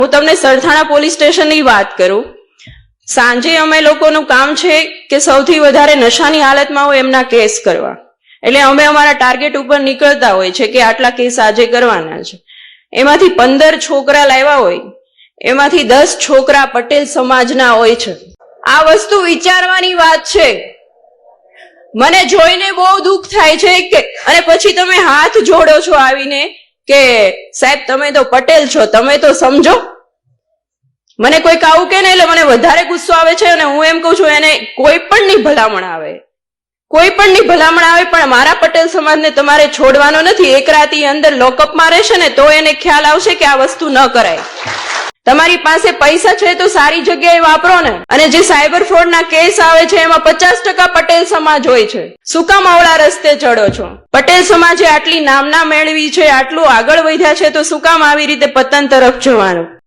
હું તમને સરથાણા પોલીસ સ્ટેશનની વાત કરું. સાંજે અમે લોકોનું કામ છે કે સૌથી વધારે નશાની હાલતમાં હોય એમના કેસ કરવા. એટલે અમે અમારા ટાર્ગેટ ઉપર નીકળતા હોય છે કે આટલા કેસ આજે કરવાના છે. એમાંથી 15 છોકરા લાવ્યા હોય, એમાંથી 10 છોકરા પટેલ સમાજના હોય છે. આ વસ્તુ વિચારવાની વાત છે. મને જોઈને બહુ દુઃખ થાય છે કે અને પછી તમે હાથ જોડો છો આવીને કે સાહેબ તમે તો પટેલ છો, તમે તો સમજો. મને કોઈક આવું કે ને એટલે મને વધારે ગુસ્સો આવે છે. અને હું એમ કહું છું એને કોઈ પણની ભલામણ આવે, કોઈ પણની ભલામણ આવે, પણ મારા પટેલ સમાજને તમારે છોડવાનો નથી. એક રાતની અંદર લોકઅપમાં રહેશે ને તો એને ખ્યાલ આવશે કે આ વસ્તુ ન કરાય. તમારી પાસે પૈસા છે તો સારી જગ્યાએ વાપરો ને. અને જે સાયબર ફ્રોડના કેસ આવે છે એમાં 50% પટેલ સમાજ હોય છે. શું કામ અવળા રસ્તે ચડો છો? પટેલ સમાજે આટલી નામના મેળવી છે, આટલું આગળ વધ્યા છે, તો શું કામ આવી રીતે પતન તરફ જવાનું?